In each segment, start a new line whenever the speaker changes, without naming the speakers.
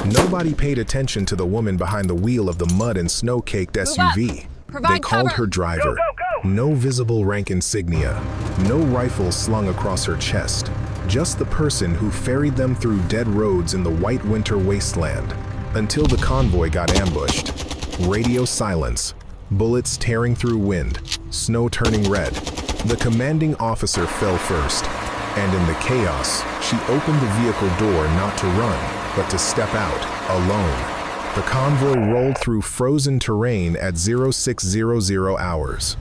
Nobody paid attention to the woman behind the wheel of the mud and snow-caked SUV. They called her driver. No visible rank insignia, no rifle slung across her chest. Just the person who ferried them through dead roads in the white winter wasteland. Until the convoy got ambushed. Radio silence. Bullets tearing through wind. Snow turning red. The commanding officer fell first. And in the chaos, she opened the vehicle door not to run, but to step out, alone. The convoy rolled through frozen terrain at 0600 hours.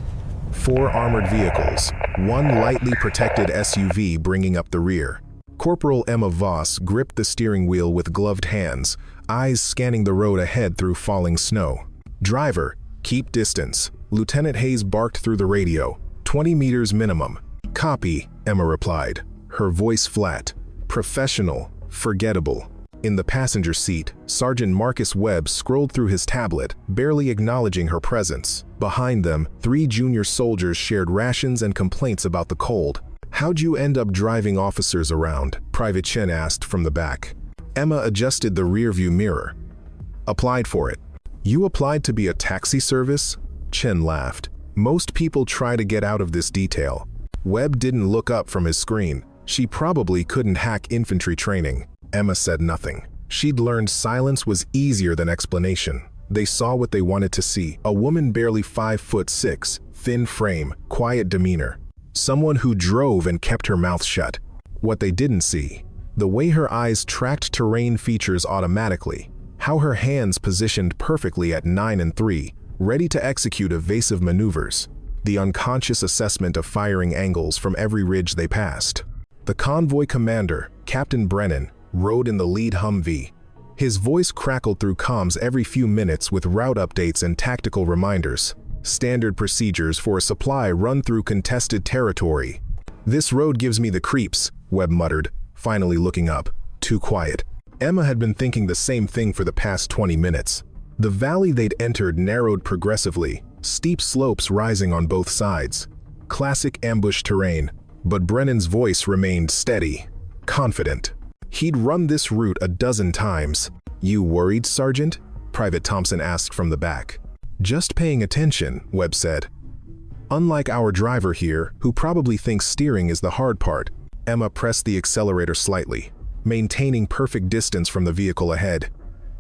4 armored vehicles, 1 lightly protected SUV bringing up the rear. Corporal Emma Voss gripped the steering wheel with gloved hands, eyes scanning the road ahead through falling snow. "Driver, keep distance." Lieutenant Hayes barked through the radio. 20 meters minimum. "Copy," Emma replied, her voice flat. Professional, forgettable. In the passenger seat, Sergeant Marcus Webb scrolled through his tablet, barely acknowledging her presence. Behind them, 3 junior soldiers shared rations and complaints about the cold. "How'd you end up driving officers around?" Private Chen asked from the back. Emma adjusted the rearview mirror. "Applied for it." "You applied to be a taxi service?" Chen laughed. "Most people try to get out of this detail." Webb didn't look up from his screen. She probably couldn't hack infantry training. Emma said nothing. She'd learned silence was easier than explanation. They saw what they wanted to see. A woman barely 5'6", thin frame, quiet demeanor. Someone who drove and kept her mouth shut. What they didn't see, the way her eyes tracked terrain features automatically, how her hands positioned perfectly at 9 and 3, ready to execute evasive maneuvers, the unconscious assessment of firing angles from every ridge they passed. The convoy commander, Captain Brennan, rode in the lead Humvee. His voice crackled through comms every few minutes with route updates and tactical reminders. Standard procedures for a supply run through contested territory. "This road gives me the creeps," Webb muttered, finally looking up. Too quiet. Emma had been thinking the same thing for the past 20 minutes. The valley they'd entered narrowed progressively, steep slopes rising on both sides. Classic ambush terrain, but Brennan's voice remained steady, confident. He'd run this route a dozen times. "You worried, Sergeant?" Private Thompson asked from the back. "Just paying attention," Webb said. "Unlike our driver here, who probably thinks steering is the hard part." Emma pressed the accelerator slightly, maintaining perfect distance from the vehicle ahead.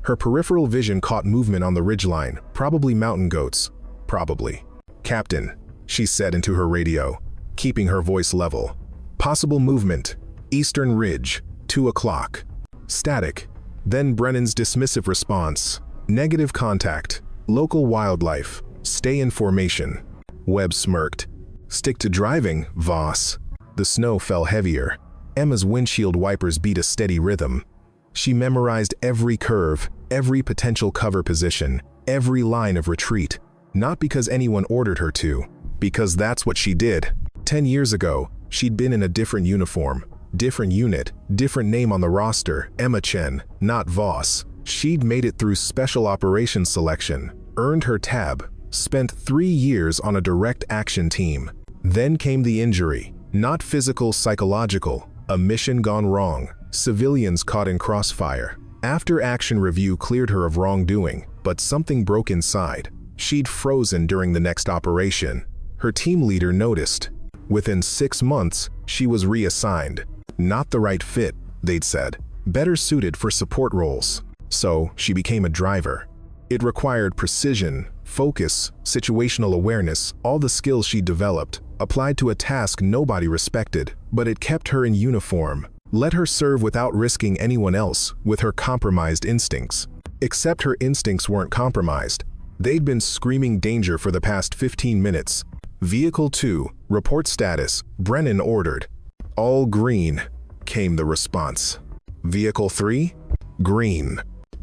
Her peripheral vision caught movement on the ridgeline, probably mountain goats. Probably. "Captain," she said into her radio, keeping her voice level. "Possible movement. Eastern Ridge. 2 o'clock. Static." Then Brennan's dismissive response. "Negative contact. Local wildlife. Stay in formation." Webb smirked. "Stick to driving, Voss." The snow fell heavier. Emma's windshield wipers beat a steady rhythm. She memorized every curve, every potential cover position, every line of retreat. Not because anyone ordered her to, because that's what she did. 10 years ago, she'd been in a different uniform. Different unit, different name on the roster, Emma Chen, not Voss. She'd made it through special operations selection, earned her tab, spent 3 years on a direct action team. Then came the injury, not physical, psychological, a mission gone wrong, civilians caught in crossfire. After action review cleared her of wrongdoing, but something broke inside. She'd frozen during the next operation. Her team leader noticed. Within 6 months, she was reassigned. Not the right fit, they'd said. Better suited for support roles. So, she became a driver. It required precision, focus, situational awareness, all the skills she developed, applied to a task nobody respected, but it kept her in uniform, let her serve without risking anyone else with her compromised instincts. Except her instincts weren't compromised. They'd been screaming danger for the past 15 minutes. "Vehicle 2, report status," Brennan ordered. "All green," came the response. "Vehicle 3? Green."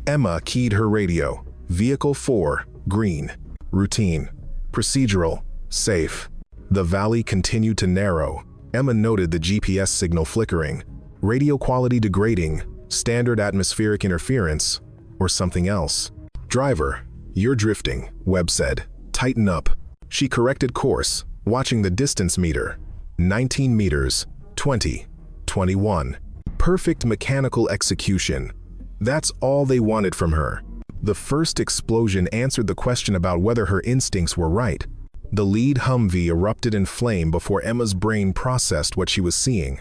Emma keyed her radio. "Vehicle 4, green." Routine. Procedural. Safe. The valley continued to narrow. Emma noted the GPS signal flickering. Radio quality degrading. Standard atmospheric interference. Or something else. "Driver, you're drifting," Webb said. "Tighten up." She corrected course, watching the distance meter. 19 meters. 20. 21. Perfect mechanical execution. That's all they wanted from her. The first explosion answered the question about whether her instincts were right. The lead Humvee erupted in flame before Emma's brain processed what she was seeing.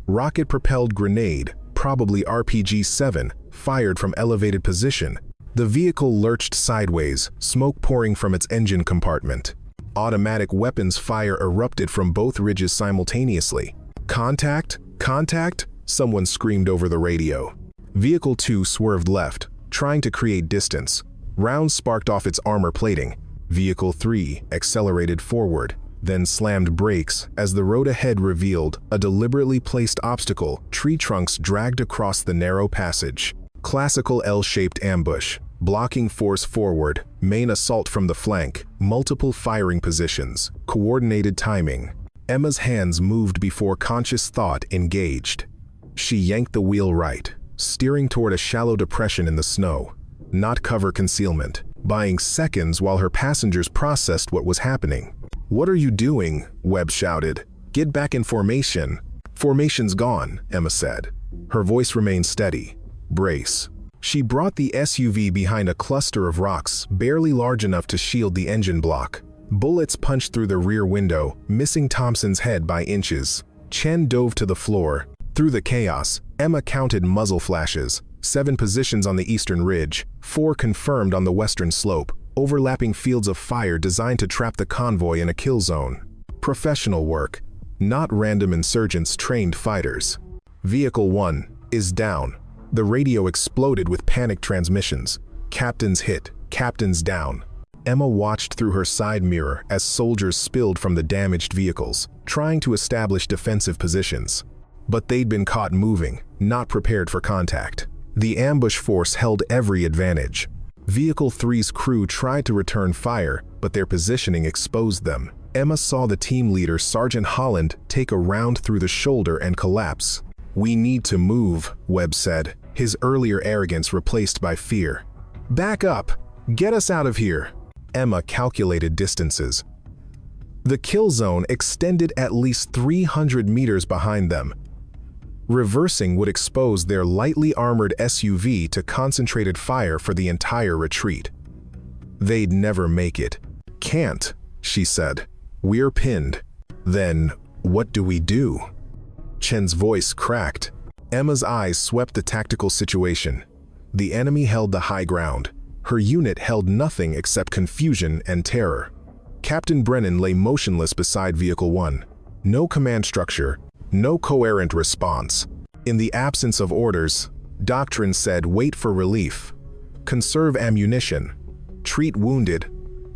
Rocket-propelled grenade, probably RPG-7, fired from elevated position. The vehicle lurched sideways, smoke pouring from its engine compartment. Automatic weapons fire erupted from both ridges simultaneously. "Contact! Contact!" someone screamed over the radio. Vehicle 2 swerved left, trying to create distance. Rounds sparked off its armor plating. Vehicle 3 accelerated forward, then slammed brakes as the road ahead revealed a deliberately placed obstacle, tree trunks dragged across the narrow passage. Classical L-shaped ambush, blocking force forward, main assault from the flank, multiple firing positions, coordinated timing. Emma's hands moved before conscious thought engaged. She yanked the wheel right, steering toward a shallow depression in the snow. Not cover concealment, buying seconds while her passengers processed what was happening. "What are you doing?" Webb shouted. "Get back in formation." "Formation's gone," Emma said. Her voice remained steady. "Brace." She brought the SUV behind a cluster of rocks, barely large enough to shield the engine block. Bullets punched through the rear window, missing Thompson's head by inches. Chen dove to the floor. Through the chaos, Emma counted muzzle flashes. 7 positions on the eastern ridge, 4 confirmed on the western slope, overlapping fields of fire designed to trap the convoy in a kill zone. Professional work, not random insurgents trained fighters. Vehicle 1 is down. The radio exploded with panic transmissions. "Captain's hit, captain's down." Emma watched through her side mirror as soldiers spilled from the damaged vehicles, trying to establish defensive positions. But they'd been caught moving, not prepared for contact. The ambush force held every advantage. Vehicle 3's crew tried to return fire, but their positioning exposed them. Emma saw the team leader, Sergeant Holland, take a round through the shoulder and collapse. "We need to move," Webb said, his earlier arrogance replaced by fear. "Back up! Get us out of here!" Emma calculated distances. The kill zone extended at least 300 meters behind them. Reversing would expose their lightly armored SUV to concentrated fire for the entire retreat. They'd never make it. "Can't," she said. "We're pinned." "Then, what do we do?" Chen's voice cracked. Emma's eyes swept the tactical situation. The enemy held the high ground. Her unit held nothing except confusion and terror. Captain Brennan lay motionless beside Vehicle 1. No command structure, no coherent response. In the absence of orders, doctrine said wait for relief, conserve ammunition, treat wounded,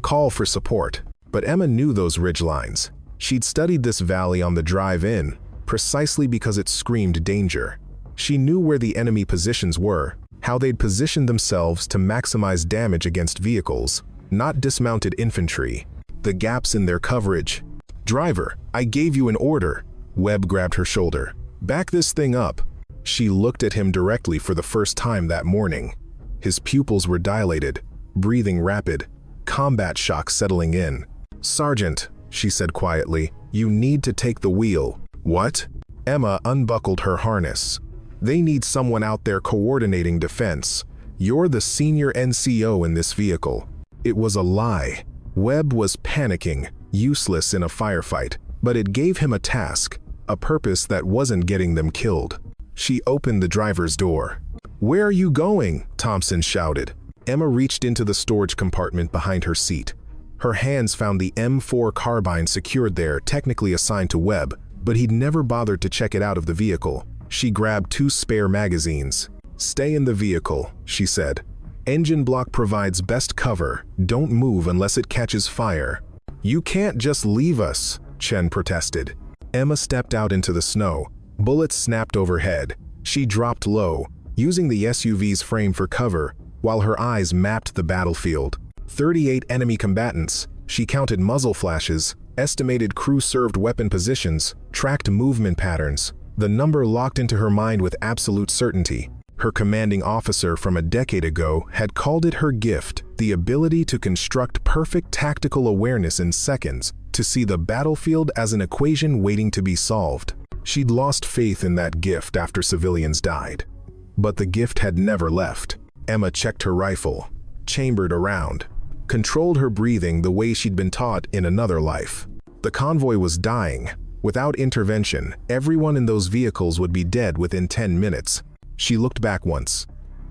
call for support. But Emma knew those ridgelines. She'd studied this valley on the drive in, precisely because it screamed danger. She knew where the enemy positions were, how they'd positioned themselves to maximize damage against vehicles, not dismounted infantry. The gaps in their coverage. "Driver, I gave you an order." Webb grabbed her shoulder. "Back this thing up." She looked at him directly for the first time that morning. His pupils were dilated, breathing rapid, combat shock settling in. "Sergeant," she said quietly, "you need to take the wheel." "What?" Emma unbuckled her harness. "They need someone out there coordinating defense. You're the senior NCO in this vehicle." It was a lie. Webb was panicking, useless in a firefight, but it gave him a task, a purpose that wasn't getting them killed. She opened the driver's door. "Where are you going?" Thompson shouted. Emma reached into the storage compartment behind her seat. Her hands found the M4 carbine secured there, technically assigned to Webb, but he'd never bothered to check it out of the vehicle. She grabbed 2 spare magazines. "Stay in the vehicle," she said. "Engine block provides best cover. Don't move unless it catches fire." "You can't just leave us," Chen protested. Emma stepped out into the snow. Bullets snapped overhead. She dropped low, using the SUV's frame for cover, while her eyes mapped the battlefield. 38 enemy combatants. She counted muzzle flashes, estimated crew-served weapon positions, tracked movement patterns. The number locked into her mind with absolute certainty. Her commanding officer from a decade ago had called it her gift, the ability to construct perfect tactical awareness in seconds, to see the battlefield as an equation waiting to be solved. She'd lost faith in that gift after civilians died. But the gift had never left. Emma checked her rifle, chambered around, controlled her breathing the way she'd been taught in another life. The convoy was dying. Without intervention, everyone in those vehicles would be dead within 10 minutes. She looked back once.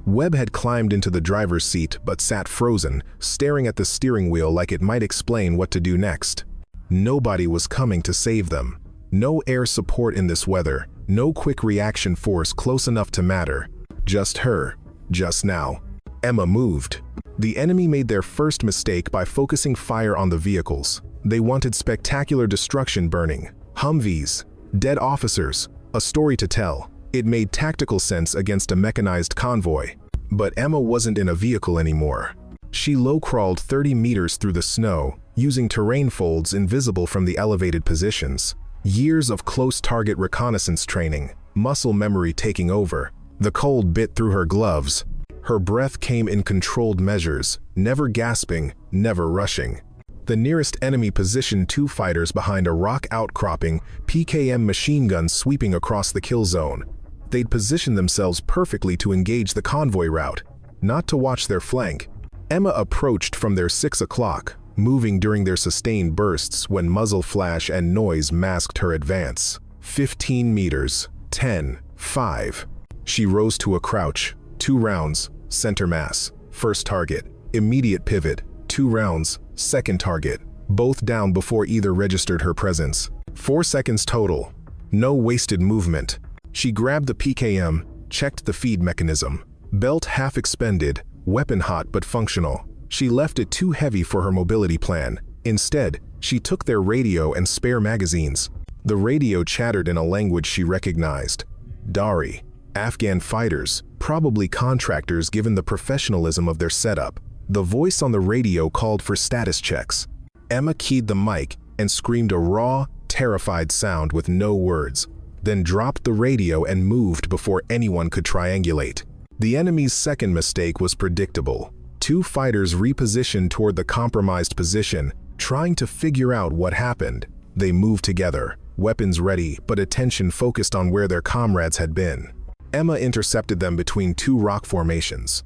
Webb had climbed into the driver's seat but sat frozen, staring at the steering wheel like it might explain what to do next. Nobody was coming to save them. No air support in this weather, no quick reaction force close enough to matter. Just her, just now. Emma moved. The enemy made their first mistake by focusing fire on the vehicles. They wanted spectacular destruction burning. Humvees, dead officers, a story to tell. It made tactical sense against a mechanized convoy. But Emma wasn't in a vehicle anymore. She low-crawled 30 meters through the snow, using terrain folds invisible from the elevated positions. Years of close target reconnaissance training, muscle memory taking over. The cold bit through her gloves. Her breath came in controlled measures, never gasping, never rushing. The nearest enemy positioned 2 fighters behind a rock outcropping, PKM machine guns sweeping across the kill zone. They'd positioned themselves perfectly to engage the convoy route, not to watch their flank. Emma approached from their 6 o'clock, moving during their sustained bursts when muzzle flash and noise masked her advance. 15 meters, 10, 5. She rose to a crouch. 2 rounds, center mass, first target, immediate pivot, 2 rounds, second target, both down before either registered her presence. 4 seconds total. No wasted movement. She grabbed the PKM, checked the feed mechanism. Belt half expended, weapon hot but functional. She left it too heavy for her mobility plan. Instead, she took their radio and spare magazines. The radio chattered in a language she recognized. Dari. Afghan fighters, probably contractors given the professionalism of their setup. The voice on the radio called for status checks. Emma keyed the mic and screamed a raw, terrified sound with no words, then dropped the radio and moved before anyone could triangulate. The enemy's second mistake was predictable. 2 fighters repositioned toward the compromised position, trying to figure out what happened. They moved together, weapons ready, but attention focused on where their comrades had been. Emma intercepted them between 2 rock formations.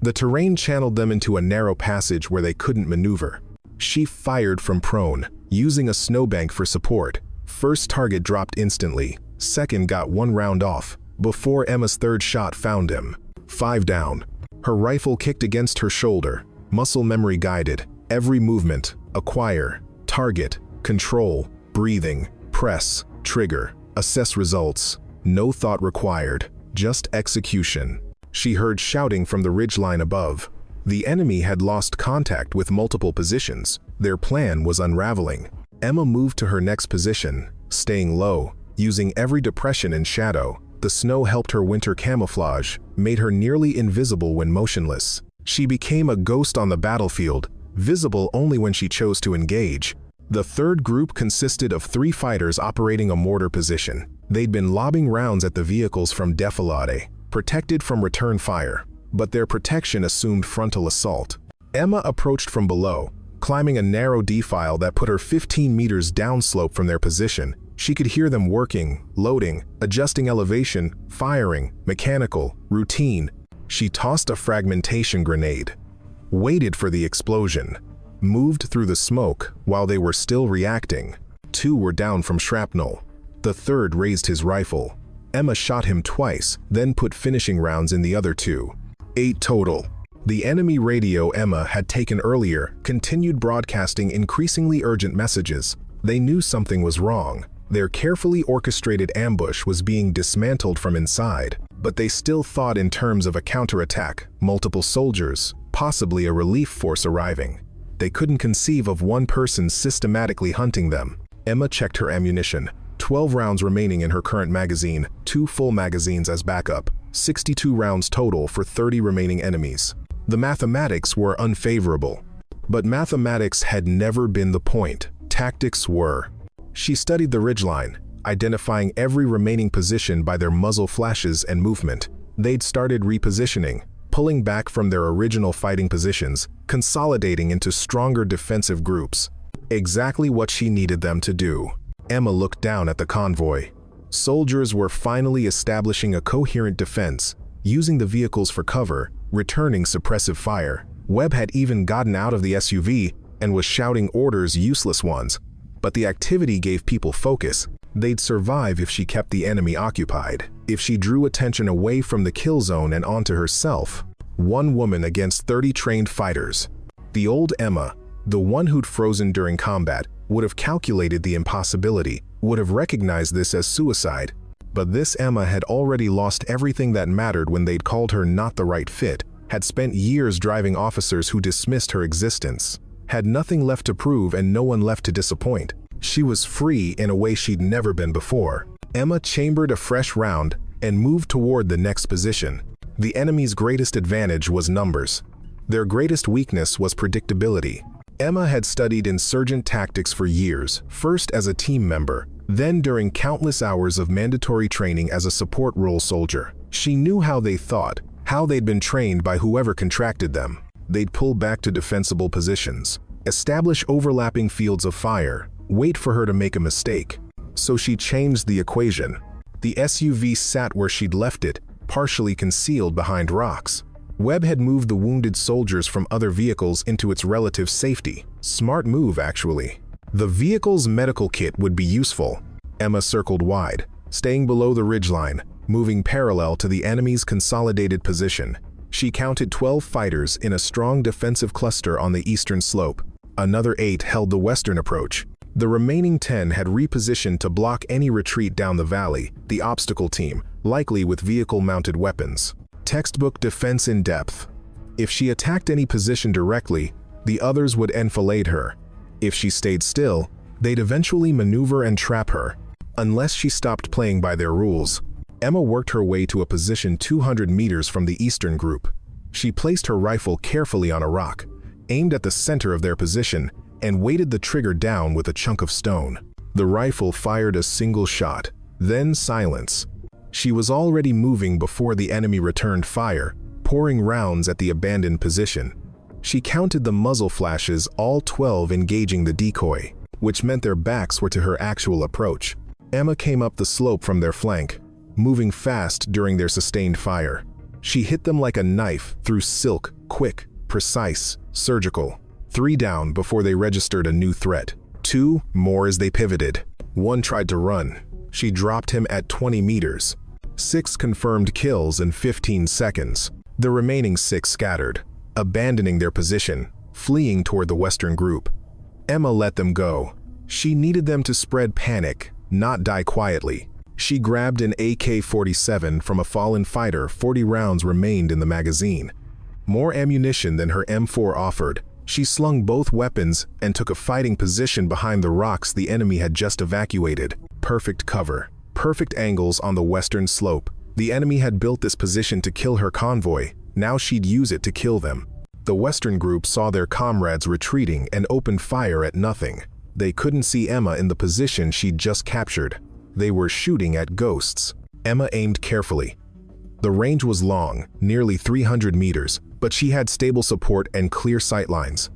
The terrain channeled them into a narrow passage where they couldn't maneuver. She fired from prone, using a snowbank for support. First target dropped instantly, second got 1 round off, before Emma's third shot found him. 5 down. Her rifle kicked against her shoulder, muscle memory guided, every movement, acquire, target, control, breathing, press, trigger, assess results. No thought required, just execution. She heard shouting from the ridgeline above. The enemy had lost contact with multiple positions. Their plan was unraveling. Emma moved to her next position, staying low, using every depression and shadow. The snow helped her winter camouflage, made her nearly invisible when motionless. She became a ghost on the battlefield, visible only when she chose to engage. The third group consisted of 3 fighters operating a mortar position. They'd been lobbing rounds at the vehicles from defilade, protected from return fire, but their protection assumed frontal assault. Emma approached from below, climbing a narrow defile that put her 15 meters downslope from their position. She could hear them working, loading, adjusting elevation, firing, mechanical, routine. She tossed a fragmentation grenade, waited for the explosion, moved through the smoke while they were still reacting. 2 were down from shrapnel. The third raised his rifle. Emma shot him twice, then put finishing rounds in the other 2. 8 total. The enemy radio Emma had taken earlier continued broadcasting increasingly urgent messages. They knew something was wrong. Their carefully orchestrated ambush was being dismantled from inside, but they still thought in terms of a counterattack, multiple soldiers, possibly a relief force arriving. They couldn't conceive of one person systematically hunting them. Emma checked her ammunition. 12 rounds remaining in her current magazine, 2 full magazines as backup, 62 rounds total for 30 remaining enemies. The mathematics were unfavorable. But mathematics had never been the point. Tactics were. She studied the ridgeline, identifying every remaining position by their muzzle flashes and movement. They'd started repositioning, pulling back from their original fighting positions, consolidating into stronger defensive groups. Exactly what she needed them to do. Emma looked down at the convoy. Soldiers were finally establishing a coherent defense, using the vehicles for cover, returning suppressive fire. Webb had even gotten out of the SUV and was shouting orders, useless ones. But the activity gave people focus. They'd survive if she kept the enemy occupied, if she drew attention away from the kill zone and onto herself. One woman against 30 trained fighters. The old Emma, the one who'd frozen during combat, would have calculated the impossibility, would have recognized this as suicide. But this Emma had already lost everything that mattered when they'd called her not the right fit, had spent years driving officers who dismissed her existence, had nothing left to prove and no one left to disappoint. She was free in a way she'd never been before. Emma chambered a fresh round and moved toward the next position. The enemy's greatest advantage was numbers. Their greatest weakness was predictability. Emma had studied insurgent tactics for years, first as a team member, then during countless hours of mandatory training as a support role soldier. She knew how they thought, how they'd been trained by whoever contracted them. They'd pull back to defensible positions, establish overlapping fields of fire, wait for her to make a mistake. So she changed the equation. The SUV sat where she'd left it, partially concealed behind rocks. Webb had moved the wounded soldiers from other vehicles into its relative safety. Smart move, actually. The vehicle's medical kit would be useful. Emma circled wide, staying below the ridgeline, moving parallel to the enemy's consolidated position. She counted 12 fighters in a strong defensive cluster on the eastern slope. Another 8 held the western approach. The remaining 10 had repositioned to block any retreat down the valley, the obstacle team, likely with vehicle-mounted weapons. Textbook defense in depth. If she attacked any position directly, the others would enfilade her. If she stayed still, they'd eventually maneuver and trap her, unless she stopped playing by their rules. Emma worked her way to a position 200 meters from the eastern group. She placed her rifle carefully on a rock, aimed at the center of their position, and weighted the trigger down with a chunk of stone. The rifle fired a single shot, then silence. She was already moving before the enemy returned fire, pouring rounds at the abandoned position. She counted the muzzle flashes, all 12 engaging the decoy, which meant their backs were to her actual approach. Emma came up the slope from their flank, moving fast during their sustained fire. She hit them like a knife through silk, quick, precise, surgical. 3 down before they registered a new threat. 2 more as they pivoted. 1 tried to run. She dropped him at 20 meters. 6 confirmed kills in 15 seconds. The remaining 6 scattered, abandoning their position, fleeing toward the western group. Emma let them go. She needed them to spread panic, not die quietly. She grabbed an AK-47 from a fallen fighter. 40 rounds remained in the magazine. More ammunition than her M4 offered. She slung both weapons and took a fighting position behind the rocks the enemy had just evacuated. Perfect cover. Perfect angles on the western slope. The enemy had built this position to kill her convoy. Now she'd use it to kill them. The western group saw their comrades retreating and opened fire at nothing. They couldn't see Emma in the position she'd just captured. They were shooting at ghosts. Emma aimed carefully. The range was long, nearly 300 meters, but she had stable support and clear sightlines.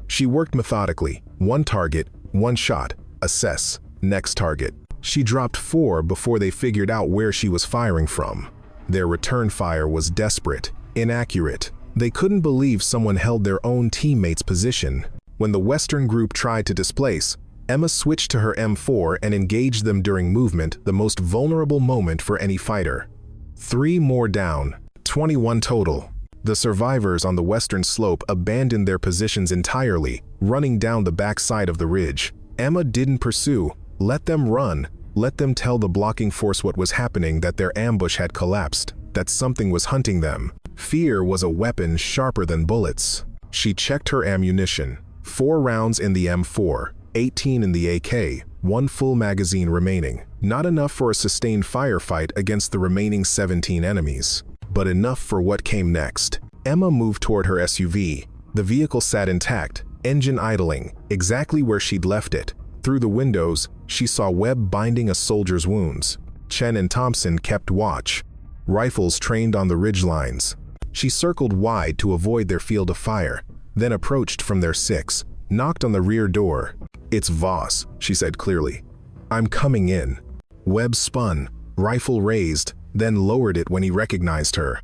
She worked methodically. 1 target, 1 shot, assess, next target. She dropped 4 before they figured out where she was firing from. Their return fire was desperate, inaccurate. They couldn't believe someone held their own teammate's position. When the western group tried to displace, Emma switched to her M4 and engaged them during movement, the most vulnerable moment for any fighter. 3 more down, 21 total. The survivors on the western slope abandoned their positions entirely, running down the backside of the ridge. Emma didn't pursue. Let them run. Let them tell the blocking force what was happening, that their ambush had collapsed, that something was hunting them. Fear was a weapon sharper than bullets. She checked her ammunition. 4 rounds in the M4, 18 in the AK, 1 full magazine remaining. Not enough for a sustained firefight against the remaining 17 enemies, but enough for what came next. Emma moved toward her SUV. The vehicle sat intact, engine idling, exactly where she'd left it. Through the windows, she saw Webb binding a soldier's wounds. Chen and Thompson kept watch, rifles trained on the ridgelines. She circled wide to avoid their field of fire, then approached from their 6, knocked on the rear door. "It's Voss," she said clearly. "I'm coming in." Webb spun, rifle raised, then lowered it when he recognized her.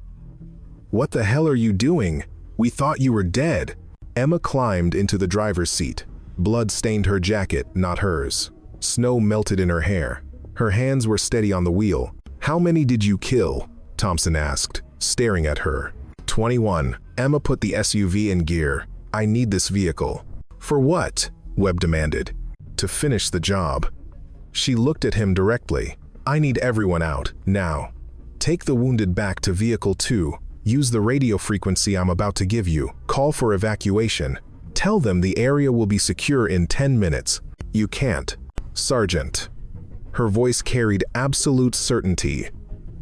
"What the hell are you doing? We thought you were dead." Emma climbed into the driver's seat. Blood stained her jacket, not hers. Snow melted in her hair. Her hands were steady on the wheel. "How many did you kill?" Thompson asked, staring at her. 21. Emma put the SUV in gear. "I need this vehicle." "For what?" Webb demanded. "To finish the job." She looked at him directly. "I need everyone out, now. Take the wounded back to Vehicle 2. Use the radio frequency I'm about to give you. Call for evacuation. Tell them the area will be secure in 10 minutes. You can't. Sergeant." Her voice carried absolute certainty.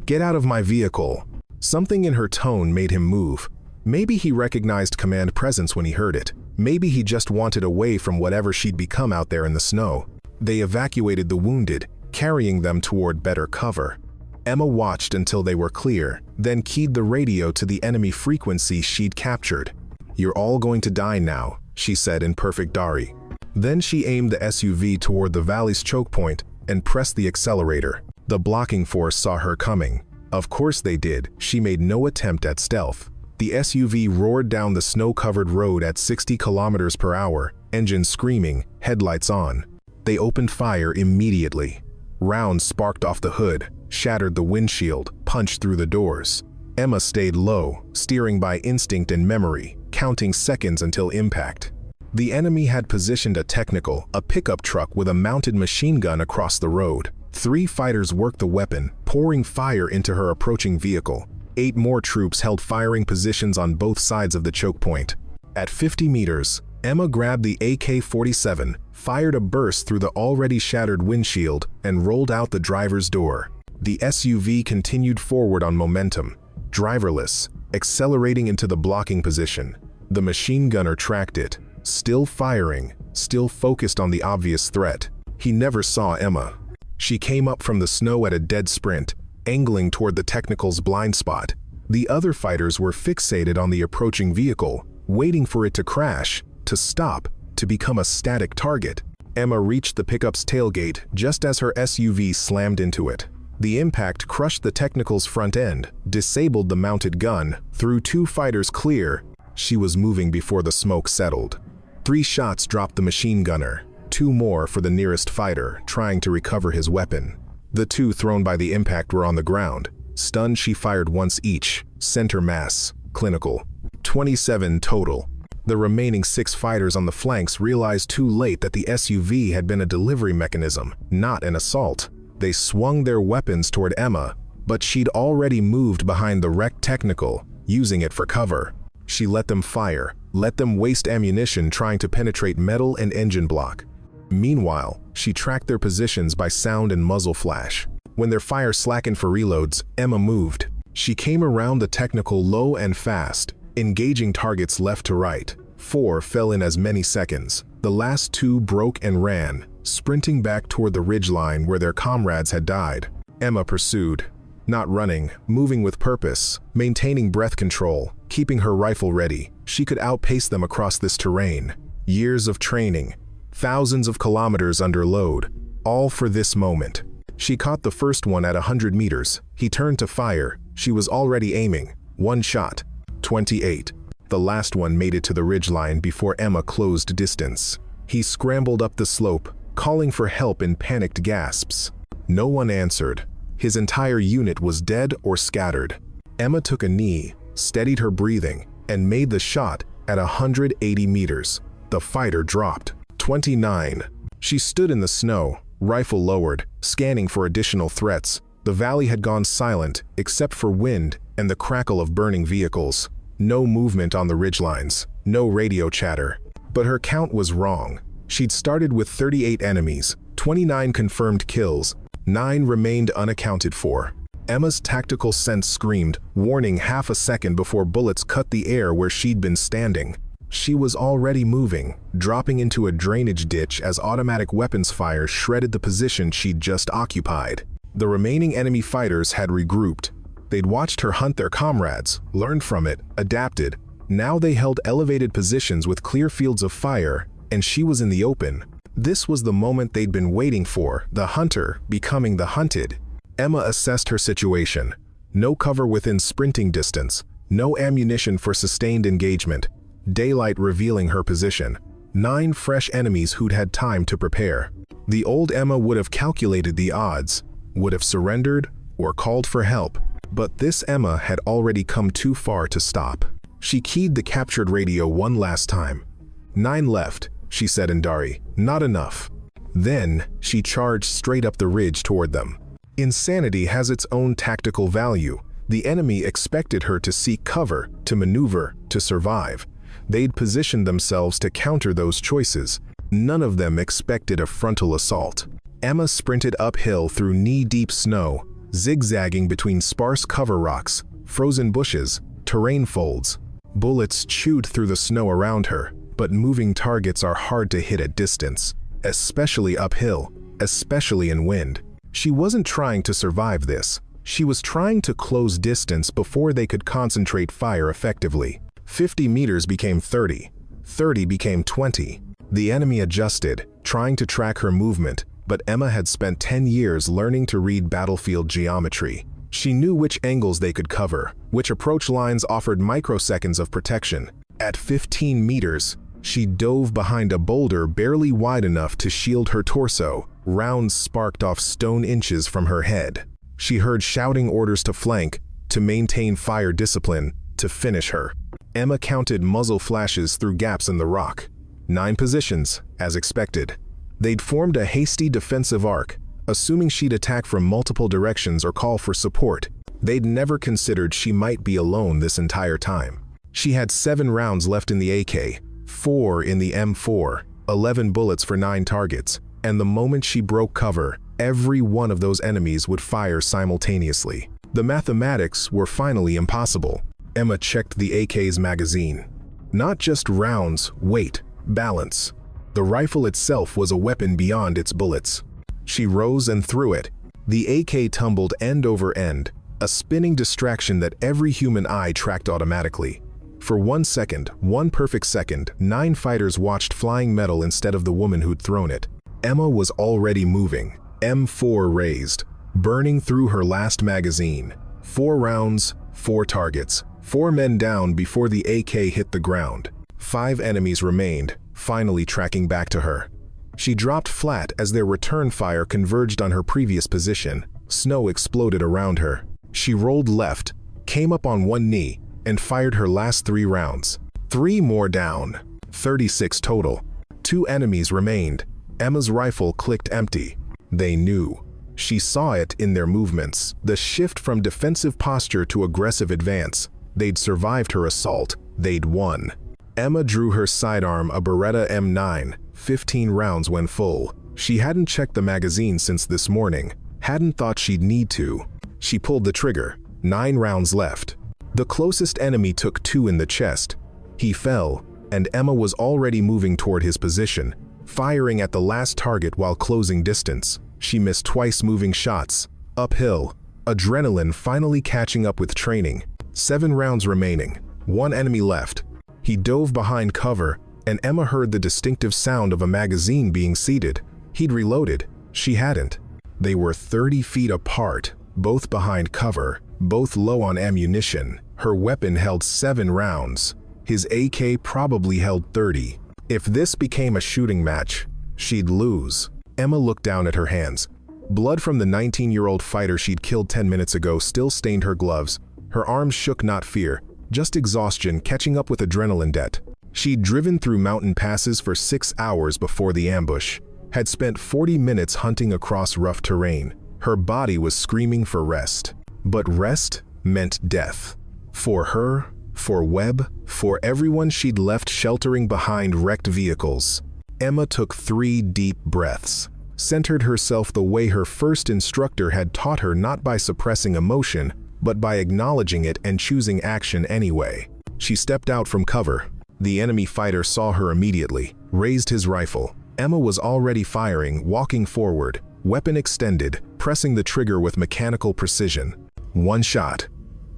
"Get out of my vehicle." Something in her tone made him move. Maybe he recognized command presence when he heard it. Maybe he just wanted away from whatever she'd become out there in the snow. They evacuated the wounded, carrying them toward better cover. Emma watched until they were clear, then keyed the radio to the enemy frequency she'd captured. "You're all going to die now," she said in perfect Dari. Then she aimed the SUV toward the valley's choke point and pressed the accelerator. The blocking force saw her coming. Of course they did. She made no attempt at stealth. The SUV roared down the snow-covered road at 60 kilometers per hour, engine screaming, headlights on. They opened fire immediately. Rounds sparked off the hood, shattered the windshield, punched through the doors. Emma stayed low, steering by instinct and memory, counting seconds until impact. The enemy had positioned a technical, a pickup truck with a mounted machine gun across the road. 3 fighters worked the weapon, pouring fire into her approaching vehicle. 8 more troops held firing positions on both sides of the choke point. At 50 meters, Emma grabbed the AK-47, fired a burst through the already shattered windshield, and rolled out the driver's door. The SUV continued forward on momentum, driverless, accelerating into the blocking position. The machine gunner tracked it, still firing, still focused on the obvious threat. He never saw Emma. She came up from the snow at a dead sprint, angling toward the technical's blind spot. The other fighters were fixated on the approaching vehicle, waiting for it to crash, to stop, to become a static target. Emma reached the pickup's tailgate just as her SUV slammed into it. The impact crushed the technical's front end, disabled the mounted gun, threw 2 fighters clear. She was moving before the smoke settled. 3 shots dropped the machine gunner, 2 more for the nearest fighter, trying to recover his weapon. The 2 thrown by the impact were on the ground. Stunned, she fired once each, center mass, clinical. 27 total. The remaining 6 fighters on the flanks realized too late that the SUV had been a delivery mechanism, not an assault. They swung their weapons toward Emma, but she'd already moved behind the wrecked technical, using it for cover. She let them fire, let them waste ammunition trying to penetrate metal and engine block. Meanwhile, she tracked their positions by sound and muzzle flash. When their fire slackened for reloads, Emma moved. She came around the technical low and fast, engaging targets left to right. 4 fell in as many seconds. The last 2 broke and ran, sprinting back toward the ridgeline where their comrades had died. Emma pursued, not running, moving with purpose, maintaining breath control, keeping her rifle ready. She could outpace them across this terrain. Years of training, thousands of kilometers under load, all for this moment. She caught the first one at 100 meters. He turned to fire. She was already aiming. 1 shot. 28. The last one made it to the ridgeline before Emma closed distance. He scrambled up the slope, calling for help in panicked gasps. No one answered. His entire unit was dead or scattered. Emma took a knee, steadied her breathing, and made the shot at 180 meters. The fighter dropped. 29. She stood in the snow, rifle lowered, scanning for additional threats. The valley had gone silent, except for wind and the crackle of burning vehicles. No movement on the ridgelines, no radio chatter. But her count was wrong. She'd started with 38 enemies, 29 confirmed kills, 9 remained unaccounted for. Emma's tactical sense screamed, warning half a second before bullets cut the air where she'd been standing. She was already moving, dropping into a drainage ditch as automatic weapons fire shredded the position she'd just occupied. The remaining enemy fighters had regrouped. They'd watched her hunt their comrades, learned from it, adapted. Now they held elevated positions with clear fields of fire, and she was in the open. This was the moment they'd been waiting for, the hunter becoming the hunted. Emma assessed her situation. No cover within sprinting distance, no ammunition for sustained engagement, daylight revealing her position. 9 fresh enemies who'd had time to prepare. The old Emma would have calculated the odds, would have surrendered or called for help, but this Emma had already come too far to stop. She keyed the captured radio one last time. 9 left, she said in Dari. Not enough. Then, she charged straight up the ridge toward them. Insanity has its own tactical value. The enemy expected her to seek cover, to maneuver, to survive. They'd positioned themselves to counter those choices. None of them expected a frontal assault. Emma sprinted uphill through knee-deep snow, zigzagging between sparse cover rocks, frozen bushes, terrain folds. Bullets chewed through the snow around her, but moving targets are hard to hit at distance, especially uphill, especially in wind. She wasn't trying to survive this. She was trying to close distance before they could concentrate fire effectively. 50 meters became 30. 30 became 20. The enemy adjusted, trying to track her movement, but Emma had spent 10 years learning to read battlefield geometry. She knew which angles they could cover, which approach lines offered microseconds of protection. At 15 meters, she dove behind a boulder barely wide enough to shield her torso. Rounds sparked off stone inches from her head. She heard shouting orders to flank, to maintain fire discipline, to finish her. Emma counted muzzle flashes through gaps in the rock. 9 positions, as expected. They'd formed a hasty defensive arc, assuming she'd attack from multiple directions or call for support. They'd never considered she might be alone this entire time. She had 7 rounds left in the AK, 4 in the M4, 11 bullets for 9 targets, and the moment she broke cover, every one of those enemies would fire simultaneously. The mathematics were finally impossible. Emma checked the AK's magazine. Not just rounds, weight, balance. The rifle itself was a weapon beyond its bullets. She rose and threw it. The AK tumbled end over end, a spinning distraction that every human eye tracked automatically. For 1 second, 1 perfect second, 9 fighters watched flying metal instead of the woman who'd thrown it. Emma was already moving, M4 raised, burning through her last magazine. 4 rounds, 4 targets, 4 men down before the AK hit the ground. 5 enemies remained, finally tracking back to her. She dropped flat as their return fire converged on her previous position. Snow exploded around her. She rolled left, came up on one knee, and fired her last 3 rounds. 3 more down. 36 total. 2 enemies remained. Emma's rifle clicked empty. They knew. She saw it in their movements, the shift from defensive posture to aggressive advance. They'd survived her assault. They'd won. Emma drew her sidearm, a Beretta M9, 15 rounds when full. She hadn't checked the magazine since this morning, hadn't thought she'd need to. She pulled the trigger, 9 rounds left. The closest enemy took 2 in the chest. He fell, and Emma was already moving toward his position, firing at the last target while closing distance. She missed twice moving shots, uphill, adrenaline finally catching up with training. 7 rounds remaining, 1 enemy left. He dove behind cover, and Emma heard the distinctive sound of a magazine being seated. He'd reloaded. She hadn't. They were 30 feet apart, both behind cover, both low on ammunition. Her weapon held 7 rounds. His AK probably held 30. If this became a shooting match, she'd lose. Emma looked down at her hands. Blood from the 19-year-old fighter she'd killed 10 minutes ago still stained her gloves. Her arms shook, not fear, just exhaustion catching up with adrenaline debt. She'd driven through mountain passes for 6 hours before the ambush, had spent 40 minutes hunting across rough terrain. Her body was screaming for rest. But rest meant death. For her, for Webb, for everyone she'd left sheltering behind wrecked vehicles. Emma took 3 deep breaths, centered herself the way her first instructor had taught her, not by suppressing emotion, but by acknowledging it and choosing action anyway. She stepped out from cover. The enemy fighter saw her immediately, raised his rifle. Emma was already firing, walking forward, weapon extended, pressing the trigger with mechanical precision. 1 shot,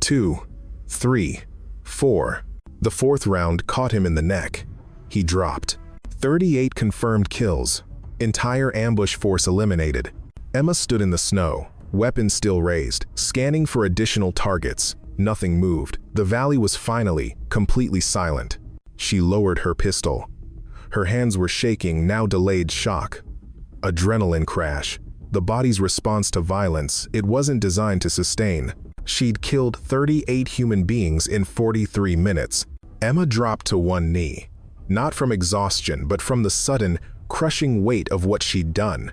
2, 3, 4. The 4th round caught him in the neck. He dropped. 38 confirmed kills. Entire ambush force eliminated. Emma stood in the snow, weapon still raised, scanning for additional targets. Nothing moved. The valley was finally completely silent. She lowered her pistol. Her hands were shaking, now delayed shock. Adrenaline crash. The body's response to violence, it wasn't designed to sustain. She'd killed 38 human beings in 43 minutes. Emma dropped to one knee. Not from exhaustion, but from the sudden, crushing weight of what she'd done.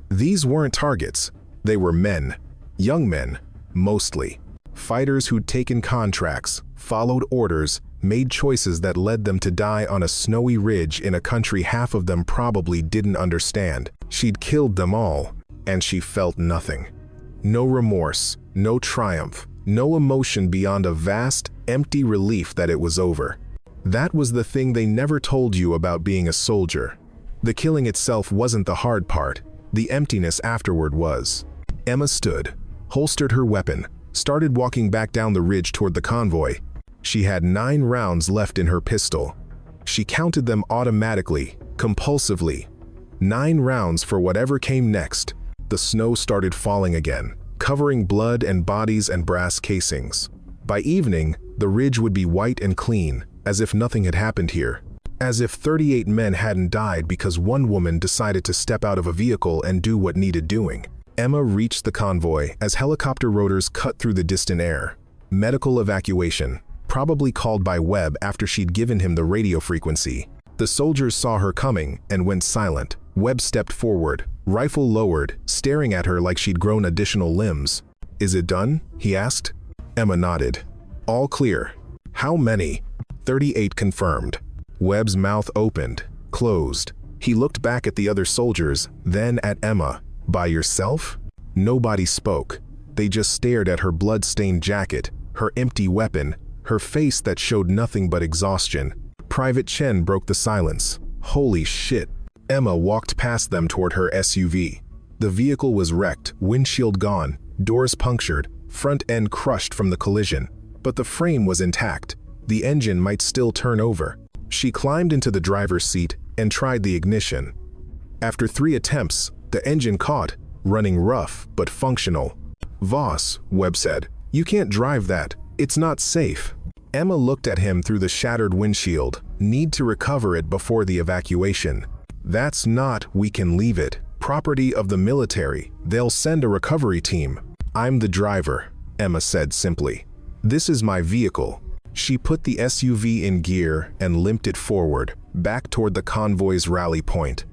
These weren't targets. They were men. Young men, mostly. Fighters who'd taken contracts, followed orders, made choices that led them to die on a snowy ridge in a country half of them probably didn't understand. She'd killed them all, and she felt nothing. No remorse, no triumph, no emotion beyond a vast, empty relief that it was over. That was the thing they never told you about being a soldier. The killing itself wasn't the hard part. The emptiness afterward was. Emma stood, holstered her weapon, started walking back down the ridge toward the convoy. She had 9 rounds left in her pistol. She counted them automatically, compulsively. 9 rounds for whatever came next. The snow started falling again, covering blood and bodies and brass casings. By evening, the ridge would be white and clean, as if nothing had happened here. As if 38 men hadn't died because one woman decided to step out of a vehicle and do what needed doing. Emma reached the convoy as helicopter rotors cut through the distant air. Medical evacuation, probably called by Webb after she'd given him the radio frequency. The soldiers saw her coming and went silent. Webb stepped forward, rifle lowered, staring at her like she'd grown additional limbs. "Is it done?" he asked. Emma nodded. "All clear." "How many?" 38 confirmed. Webb's mouth opened, closed. He looked back at the other soldiers, then at Emma. "By yourself?" Nobody spoke. They just stared at her blood-stained jacket, her empty weapon, her face that showed nothing but exhaustion. Private Chen broke the silence. "Holy shit." Emma walked past them toward her SUV. The vehicle was wrecked, windshield gone, doors punctured, front end crushed from the collision. But the frame was intact. The engine might still turn over. She climbed into the driver's seat and tried the ignition. After 3 attempts, the engine caught, running rough but functional. "Voss," Webb said, "you can't drive that. It's not safe." Emma looked at him through the shattered windshield. "Need to recover it before the evacuation." "That's not, we can leave it. Property of the military. They'll send a recovery team." "I'm the driver," Emma said simply. "This is my vehicle." She put the SUV in gear and limped it forward, back toward the convoy's rally point.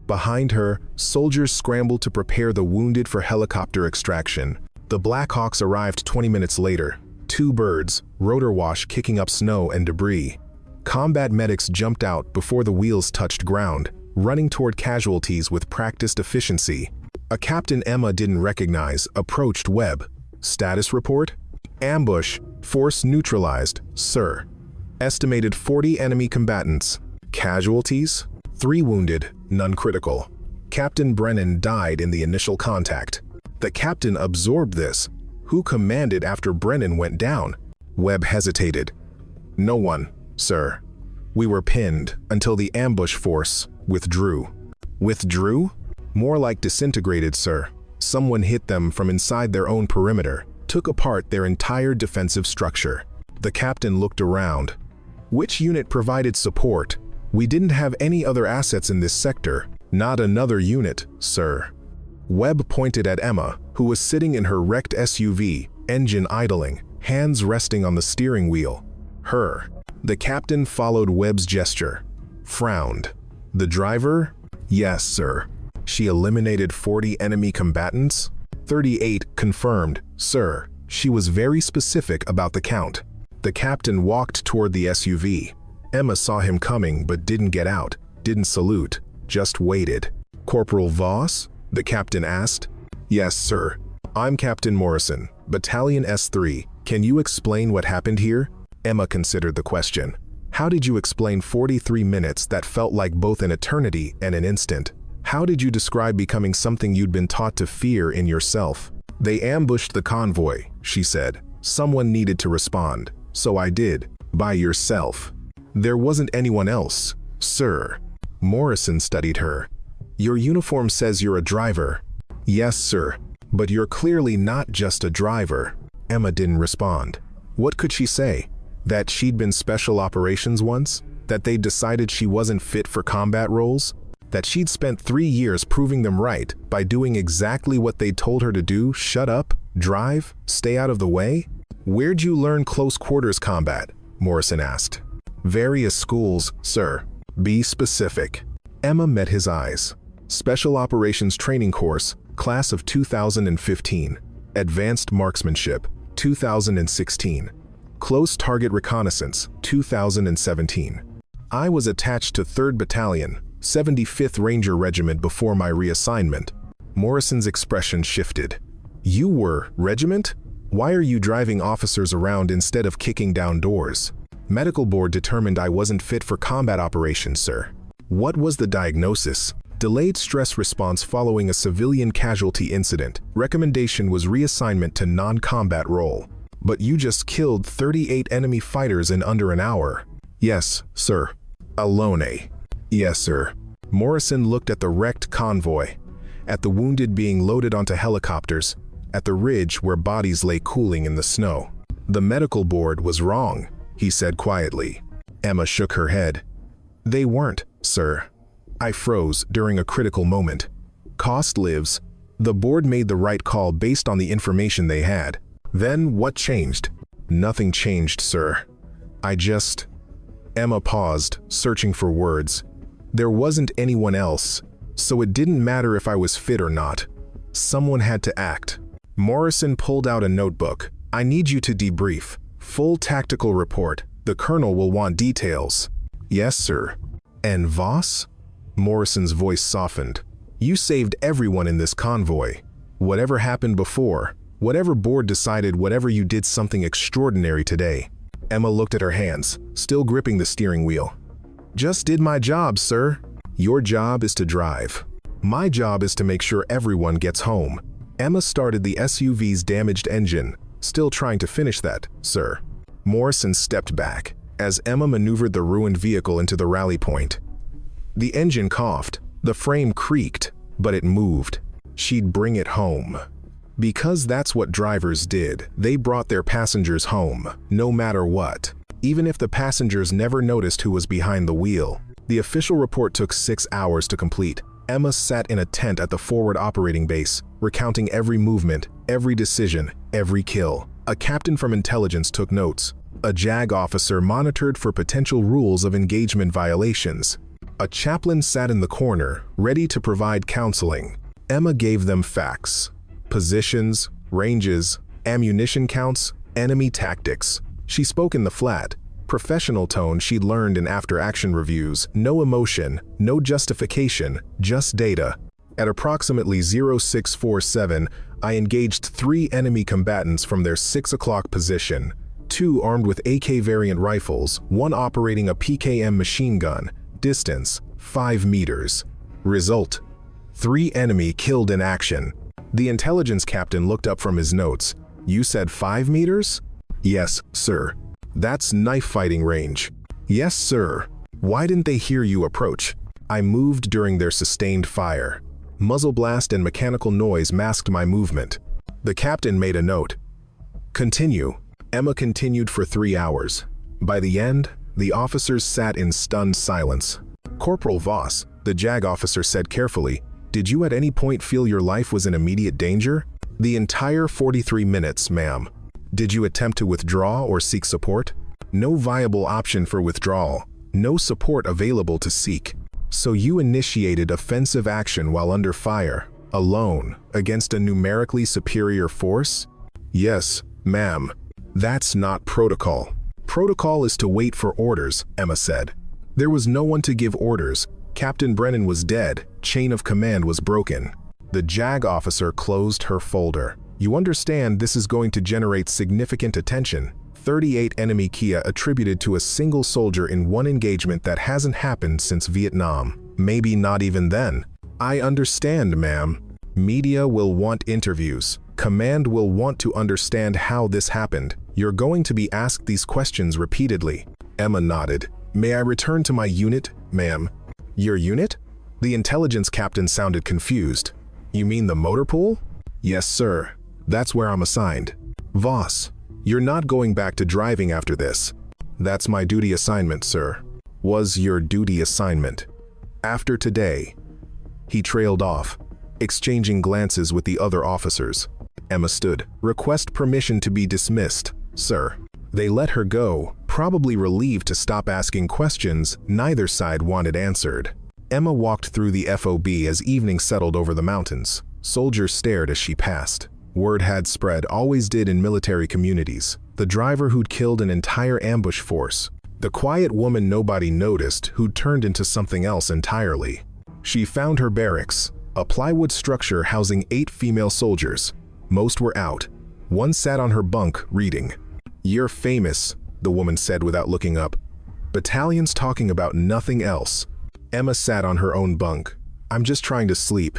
Behind her, soldiers scrambled to prepare the wounded for helicopter extraction. The Blackhawks arrived 20 minutes later. 2 birds, rotor wash kicking up snow and debris. Combat medics jumped out before the wheels touched ground, running toward casualties with practiced efficiency. A captain Emma didn't recognize approached Webb. "Status report?" "Ambush. Force neutralized, sir. Estimated 40 enemy combatants. Casualties? 3 wounded, none critical. Captain Brennan died in the initial contact." The captain absorbed this. Who commanded after Brennan went down? Webb hesitated. "No one, sir. We were pinned until the ambush force withdrew." "Withdrew?" "More like disintegrated, sir. Someone hit them from inside their own perimeter, took apart their entire defensive structure." The captain looked around. "Which unit provided support?" "We didn't have any other assets in this sector." "Not another unit, sir." Webb pointed at Emma, who was sitting in her wrecked SUV, engine idling, hands resting on the steering wheel. "Her." The captain followed Webb's gesture. Frowned. "The driver?" "Yes, sir." "She eliminated 40 enemy combatants?" 38 confirmed, sir. She was very specific about the count. The captain walked toward the SUV. Emma saw him coming but didn't get out, didn't salute, just waited. "Corporal Voss?" the captain asked. "Yes, sir. I'm Captain Morrison, Battalion S3. Can you explain what happened here?" Emma considered the question. "How did you explain 43 minutes that felt like both an eternity and an instant? How did you describe becoming something you'd been taught to fear in yourself?" "They ambushed the convoy," she said. "Someone needed to respond, so I did. By yourself." "There wasn't anyone else, sir." Morrison studied her. "Your uniform says you're a driver." "Yes, sir. But you're clearly not just a driver. Emma didn't respond. What could she say? That she'd been special operations once? That they'd decided she wasn't fit for combat roles? That she'd spent 3 years proving them right by doing exactly what they told her to do? Shut up, drive, stay out of the way? Where'd you learn close quarters combat? Morrison asked. Various schools, sir. Be specific. Emma met his eyes. Special Operations Training Course, Class of 2015. Advanced Marksmanship, 2016. Close Target Reconnaissance, 2017. I was attached to 3rd Battalion, 75th Ranger Regiment before my reassignment. Morrison's expression shifted. You were regiment? Why are you driving officers around instead of kicking down doors? Medical board determined I wasn't fit for combat operations, sir. What was the diagnosis? Delayed stress response following a civilian casualty incident. Recommendation was reassignment to non-combat role. But you just killed 38 enemy fighters in under an hour. Yes, sir. Alone. Yes, sir. Morrison looked at the wrecked convoy, at the wounded being loaded onto helicopters, at the ridge where bodies lay cooling in the snow. The medical board was wrong, he said quietly. Emma shook her head. They weren't, sir. I froze during a critical moment. Cost lives. The board made the right call based on the information they had. Then what changed? Nothing changed, sir. Emma paused, searching for words. There wasn't anyone else, so it didn't matter if I was fit or not. Someone had to act. Morrison pulled out a notebook. I need you to debrief. Full tactical report. The colonel will want details. Yes, sir. And Voss? Morrison's voice softened. You saved everyone in this convoy. Whatever happened before, whatever board decided, whatever you did something extraordinary today. Emma looked at her hands, still gripping the steering wheel. Just did my job, sir. Your job is to drive. My job is to make sure everyone gets home. Emma started the SUV's damaged engine, still trying to finish that, sir. Morrison stepped back as Emma maneuvered the ruined vehicle into the rally point. The engine coughed, the frame creaked, but it moved. She'd bring it home. Because that's what drivers did. They brought their passengers home, no matter what. Even if the passengers never noticed who was behind the wheel. The official report took 6 hours to complete. Emma sat in a tent at the forward operating base, recounting every movement, every decision, every kill. A captain from intelligence took notes. A JAG officer monitored for potential rules of engagement violations. A chaplain sat in the corner, ready to provide counseling. Emma gave them facts. Positions, ranges, ammunition counts, enemy tactics. She spoke in the flat, professional tone she'd learned in after-action reviews. No emotion, no justification, just data. At approximately 0647, I engaged 3 enemy combatants from their 6 o'clock position, 2 armed with AK variant rifles, 1 operating a PKM machine gun, distance 5 meters. Result: 3 enemy killed in action. The intelligence captain looked up from his notes. You said 5 meters? Yes, sir. That's knife fighting range. Yes, sir. Why didn't they hear you approach? I moved during their sustained fire. Muzzle blast and mechanical noise masked my movement. The captain made a note. Continue. Emma continued for 3 hours. By the end, the officers sat in stunned silence. Corporal Voss, the JAG officer, said carefully, "Did you at any point feel your life was in immediate danger?" "The entire 43 minutes, ma'am." "Did you attempt to withdraw or seek support?" "No viable option for withdrawal. No support available to seek." "So you initiated offensive action while under fire, alone, against a numerically superior force?" "Yes, ma'am." "That's not protocol." "Protocol is to wait for orders," Emma said. "There was no one to give orders. Captain Brennan was dead. Chain of command was broken." The JAG officer closed her folder. "You understand this is going to generate significant attention. 38 enemy Kia attributed to a single soldier in one engagement that hasn't happened since Vietnam. Maybe not even then." "I understand, ma'am. Media will want interviews. Command will want to understand how this happened. You're going to be asked these questions repeatedly." Emma nodded. "May I return to my unit, ma'am?" "Your unit?" The intelligence captain sounded confused. "You mean the motor pool?" Yes, sir. That's where I'm assigned. Voss, you're not going back to driving after this. That's my duty assignment, sir. Was your duty assignment. After today. He trailed off, exchanging glances with the other officers. Emma stood. Request permission to be dismissed, sir. They let her go, probably relieved to stop asking questions neither side wanted answered. Emma walked through the FOB as evening settled over the mountains. Soldiers stared as she passed. Word had spread, always did in military communities. The driver who'd killed an entire ambush force. The quiet woman nobody noticed who'd turned into something else entirely. She found her barracks, a plywood structure housing 8 female soldiers. Most were out. One sat on her bunk, reading. You're famous, the woman said without looking up. Battalions talking about nothing else. Emma sat on her own bunk. I'm just trying to sleep.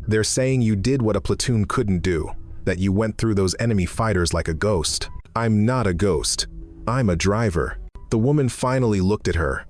They're saying you did what a platoon couldn't do, that you went through those enemy fighters like a ghost. I'm not a ghost. I'm a driver. The woman finally looked at her.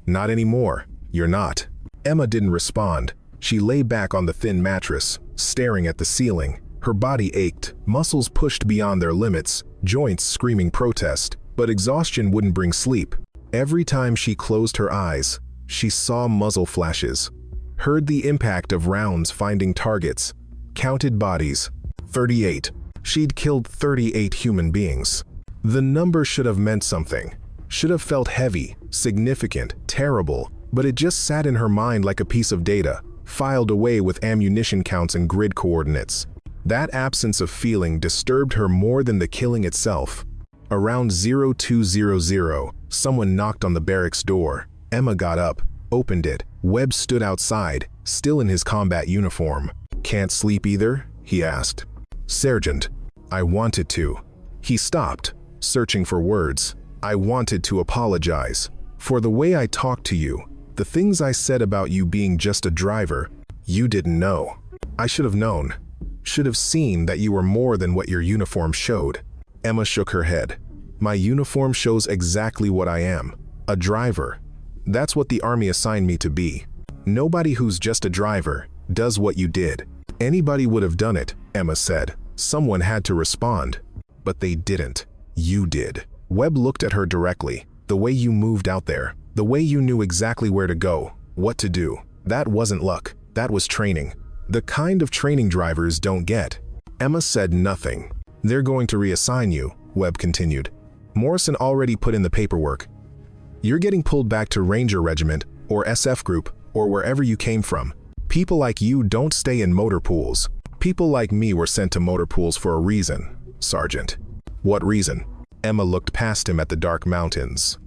Not anymore. You're not. Emma didn't respond. She lay back on the thin mattress, staring at the ceiling. Her body ached, muscles pushed beyond their limits, joints screaming protest, but exhaustion wouldn't bring sleep. Every time she closed her eyes, she saw muzzle flashes, heard the impact of rounds finding targets, counted bodies. 38. She'd killed 38 human beings. The number should have meant something, should have felt heavy, significant, terrible, but it just sat in her mind like a piece of data, filed away with ammunition counts and grid coordinates. That absence of feeling disturbed her more than the killing itself. Around 0200, someone knocked on the barracks door. Emma got up, opened it. Webb stood outside, still in his combat uniform. Can't sleep either? He asked. Sergeant, I wanted to. He stopped, searching for words. I wanted to apologize. For the way I talked to you, the things I said about you being just a driver, you didn't know. I should have known. Should have seen that you were more than what your uniform showed. Emma shook her head. My uniform shows exactly what I am. A driver. That's what the Army assigned me to be. Nobody who's just a driver does what you did. Anybody would have done it, Emma said. Someone had to respond. But they didn't. You did. Webb looked at her directly. The way you moved out there. The way you knew exactly where to go, what to do. That wasn't luck. That was training. The kind of training drivers don't get. Emma said nothing. They're going to reassign you, Webb continued. Morrison already put in the paperwork. You're getting pulled back to Ranger Regiment, or SF Group, or wherever you came from. People like you don't stay in motor pools. People like me were sent to motor pools for a reason, Sergeant. What reason? Emma looked past him at the dark mountains.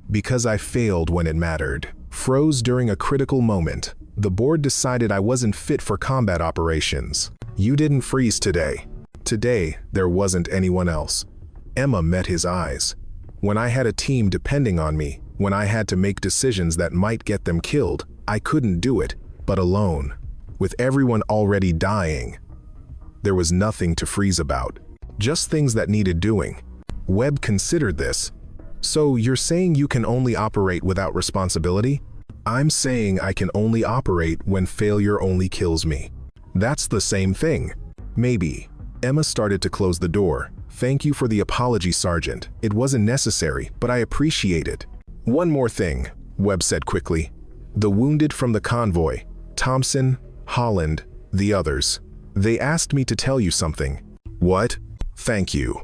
Because I failed when it mattered. Froze during a critical moment. The board decided I wasn't fit for combat operations. You didn't freeze today. Today, there wasn't anyone else. Emma met his eyes. When I had a team depending on me, when I had to make decisions that might get them killed, I couldn't do it, but alone. With everyone already dying. There was nothing to freeze about. Just things that needed doing. Webb considered this. So you're saying you can only operate without responsibility? I'm saying I can only operate when failure only kills me. That's the same thing. Maybe. Emma started to close the door. Thank you for the apology, Sergeant. It wasn't necessary, but I appreciate it. One more thing, Webb said quickly. The wounded from the convoy, Thompson, Holland, the others. They asked me to tell you something. What? Thank you.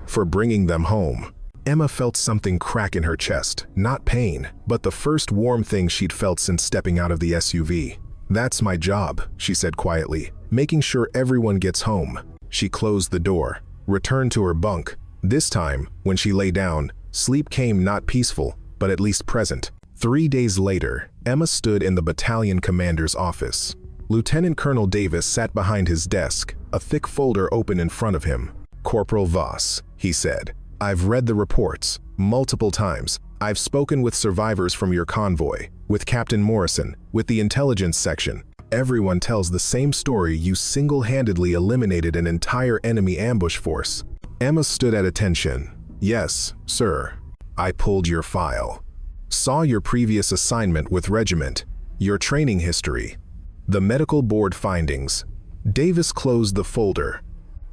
For bringing them home. Emma felt something crack in her chest, not pain, but the first warm thing she'd felt since stepping out of the SUV. That's my job, she said quietly, making sure everyone gets home. She closed the door, returned to her bunk. This time, when she lay down, sleep came not peaceful, but at least present. 3 days later, Emma stood in the battalion commander's office. Lieutenant Colonel Davis sat behind his desk, a thick folder open in front of him. Corporal Voss, he said. I've read the reports, multiple times. I've spoken with survivors from your convoy, with Captain Morrison, with the intelligence section. Everyone tells the same story. You single-handedly eliminated an entire enemy ambush force. Emma stood at attention. Yes, sir. I pulled your file. Saw your previous assignment with regiment, your training history, the medical board findings. Davis closed the folder.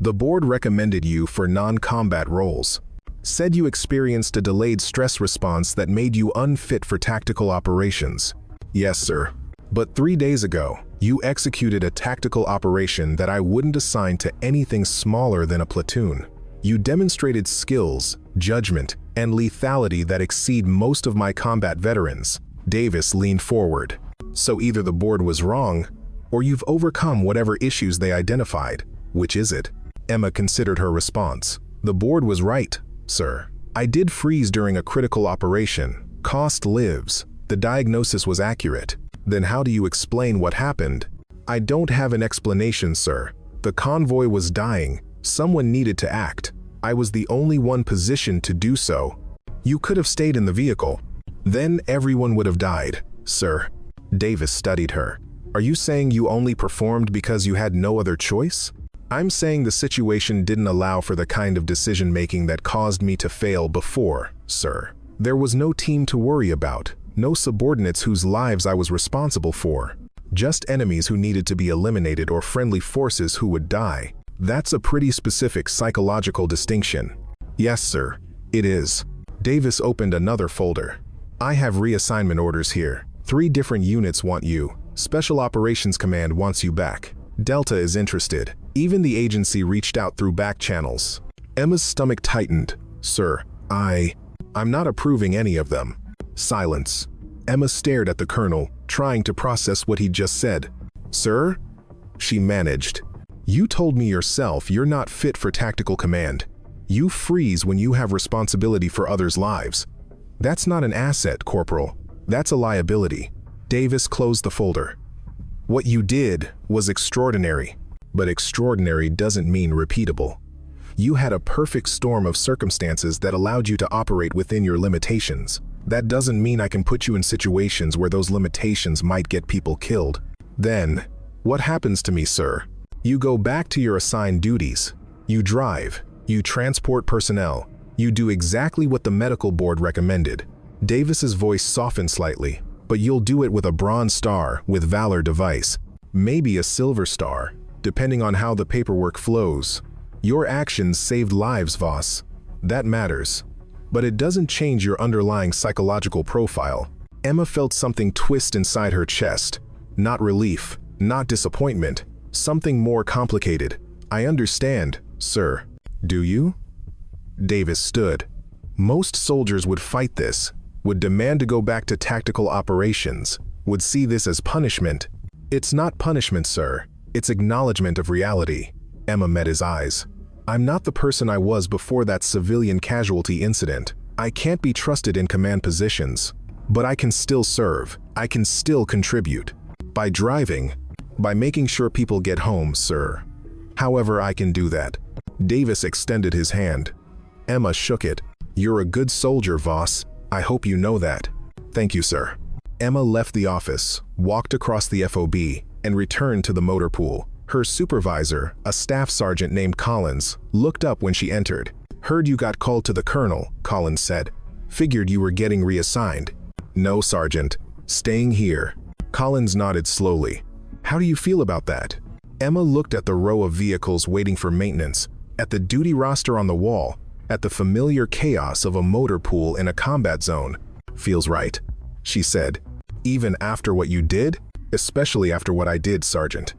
The board recommended you for non-combat roles. Said you experienced a delayed stress response that made you unfit for tactical operations. Yes, sir. But 3 days ago, you executed a tactical operation that I wouldn't assign to anything smaller than a platoon. You demonstrated skills, judgment, and lethality that exceed most of my combat veterans. Davis leaned forward. So either the board was wrong, or you've overcome whatever issues they identified. Which is it? Emma considered her response. The board was right, sir. I did freeze during a critical operation. Cost lives. The diagnosis was accurate. Then how do you explain what happened? I don't have an explanation, sir. The convoy was dying. Someone needed to act. I was the only one positioned to do so. You could have stayed in the vehicle. Then everyone would have died, sir. Davis studied her. Are you saying you only performed because you had no other choice? I'm saying the situation didn't allow for the kind of decision-making that caused me to fail before, sir. There was no team to worry about, no subordinates whose lives I was responsible for. Just enemies who needed to be eliminated or friendly forces who would die. That's a pretty specific psychological distinction. Yes, sir, it is. Davis opened another folder. I have reassignment orders here. 3 different units want you. Special Operations Command wants you back. Delta is interested. Even the agency reached out through back channels. Emma's stomach tightened. Sir, I'm not approving any of them. Silence. Emma stared at the colonel, trying to process what he'd just said. Sir? She managed. You told me yourself you're not fit for tactical command. You freeze when you have responsibility for others' lives. That's not an asset, Corporal. That's a liability. Davis closed the folder. What you did was extraordinary, but extraordinary doesn't mean repeatable. You had a perfect storm of circumstances that allowed you to operate within your limitations. That doesn't mean I can put you in situations where those limitations might get people killed. Then, what happens to me, sir? You go back to your assigned duties. You drive. You transport personnel. You do exactly what the medical board recommended. Davis's voice softened slightly. But you'll do it with a bronze star with Valor device. Maybe a silver star, depending on how the paperwork flows. Your actions saved lives, Voss. That matters. But it doesn't change your underlying psychological profile. Emma felt something twist inside her chest. Not relief, not disappointment, something more complicated. I understand, sir. Do you? Davis stood. Most soldiers would fight this, would demand to go back to tactical operations, would see this as punishment. It's not punishment, sir. It's acknowledgement of reality. Emma met his eyes. I'm not the person I was before that civilian casualty incident. I can't be trusted in command positions. But I can still serve. I can still contribute. By driving. By making sure people get home, sir. However I can do that. Davis extended his hand. Emma shook it. You're a good soldier, Voss. I hope you know that. Thank you, sir. Emma left the office, walked across the FOB, and returned to the motor pool. Her supervisor, a staff sergeant named Collins, looked up when she entered. Heard you got called to the colonel, Collins said. Figured you were getting reassigned. No, Sergeant. Staying here. Collins nodded slowly. How do you feel about that? Emma looked at the row of vehicles waiting for maintenance, at the duty roster on the wall, at the familiar chaos of a motor pool in a combat zone. Feels right, she said. Even after what you did? Especially after what I did, Sergeant.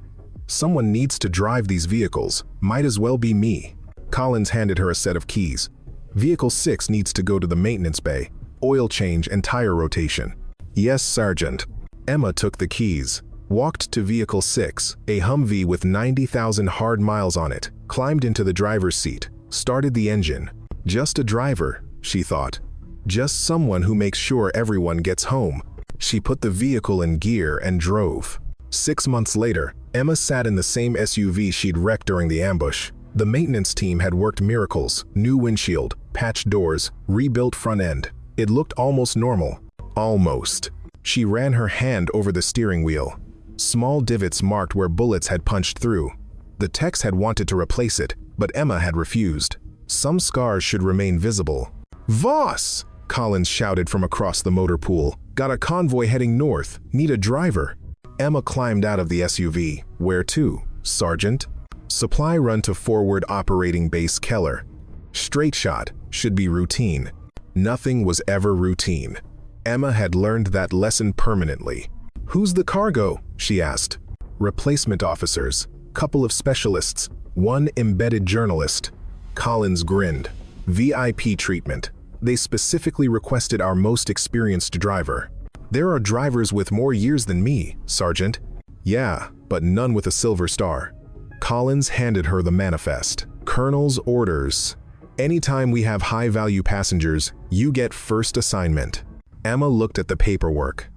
Someone needs to drive these vehicles. Might as well be me. Collins handed her a set of keys. Vehicle 6 needs to go to the maintenance bay. Oil change and tire rotation. Yes, Sergeant. Emma took the keys, walked to Vehicle 6, a Humvee with 90,000 hard miles on it, climbed into the driver's seat, started the engine. Just a driver, she thought. Just someone who makes sure everyone gets home. She put the vehicle in gear and drove. 6 months later, Emma sat in the same SUV she'd wrecked during the ambush. The maintenance team had worked miracles, new windshield, patched doors, rebuilt front end. It looked almost normal. Almost. She ran her hand over the steering wheel. Small divots marked where bullets had punched through. The techs had wanted to replace it, but Emma had refused. Some scars should remain visible. Voss! Collins shouted from across the motor pool. Got a convoy heading north. Need a driver. Emma climbed out of the SUV. Where to? Sergeant. Supply run to forward operating base Keller. Straight shot should be routine. Nothing was ever routine. Emma had learned that lesson permanently. Who's the cargo? She asked. Replacement officers, couple of specialists, one embedded journalist. Collins grinned. VIP treatment. They specifically requested our most experienced driver. There are drivers with more years than me, Sergeant. Yeah, but none with a silver star. Collins handed her the manifest. Colonel's orders. Anytime we have high-value passengers, you get first assignment. Emma looked at the paperwork.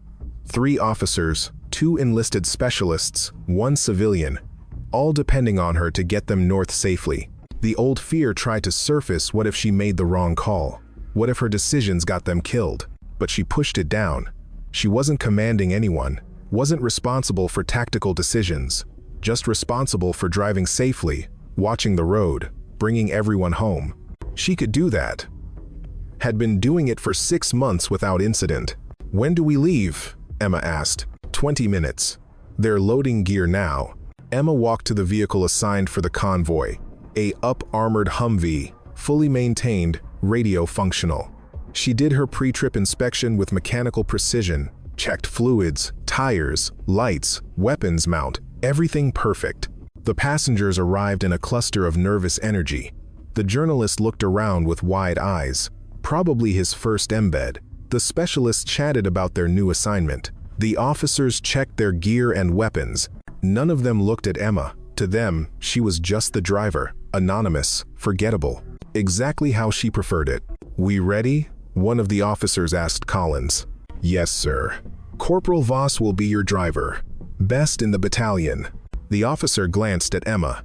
3 officers, 2 enlisted specialists, 1 civilian, all depending on her to get them north safely. The old fear tried to surface. What if she made the wrong call? What if her decisions got them killed? But she pushed it down. She wasn't commanding anyone, wasn't responsible for tactical decisions, just responsible for driving safely, watching the road, bringing everyone home. She could do that. Had been doing it for 6 months without incident. When do we leave? Emma asked. 20 minutes. They're loading gear now. Emma walked to the vehicle assigned for the convoy, a up-armored Humvee, fully maintained, radio functional. She did her pre-trip inspection with mechanical precision, checked fluids, tires, lights, weapons mount, everything perfect. The passengers arrived in a cluster of nervous energy. The journalist looked around with wide eyes, probably his first embed. The specialists chatted about their new assignment. The officers checked their gear and weapons. None of them looked at Emma. To them, she was just the driver, anonymous, forgettable, exactly how she preferred it. We ready? One of the officers asked Collins. Yes, sir. Corporal Voss will be your driver. Best in the battalion. The officer glanced at Emma.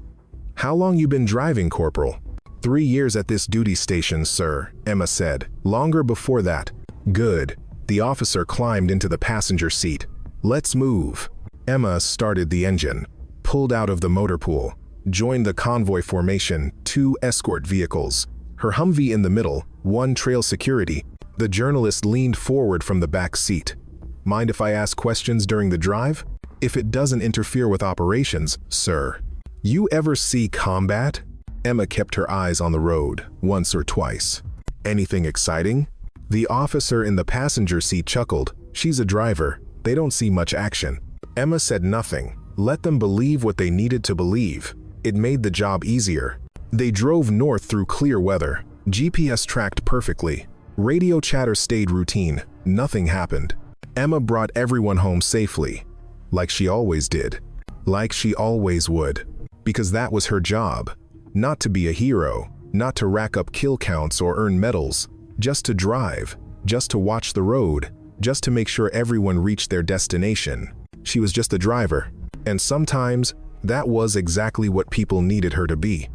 How long you been driving, Corporal? 3 years at this duty station, sir, Emma said. Longer before that. Good. The officer climbed into the passenger seat. Let's move. Emma started the engine, pulled out of the motor pool, joined the convoy formation, 2 escort vehicles. Her Humvee in the middle, 1 trail security. The journalist leaned forward from the back seat. Mind if I ask questions during the drive? If it doesn't interfere with operations, sir. You ever see combat? Emma kept her eyes on the road, once or twice. Anything exciting? The officer in the passenger seat chuckled. She's a driver. They don't see much action. Emma said nothing. Let them believe what they needed to believe. It made the job easier. They drove north through clear weather. GPS tracked perfectly. Radio chatter stayed routine. Nothing happened. Emma brought everyone home safely. Like she always did. Like she always would. Because that was her job. Not to be a hero. Not to rack up kill counts or earn medals. Just to drive. Just to watch the road. Just to make sure everyone reached their destination. She was just a driver. And sometimes, that was exactly what people needed her to be.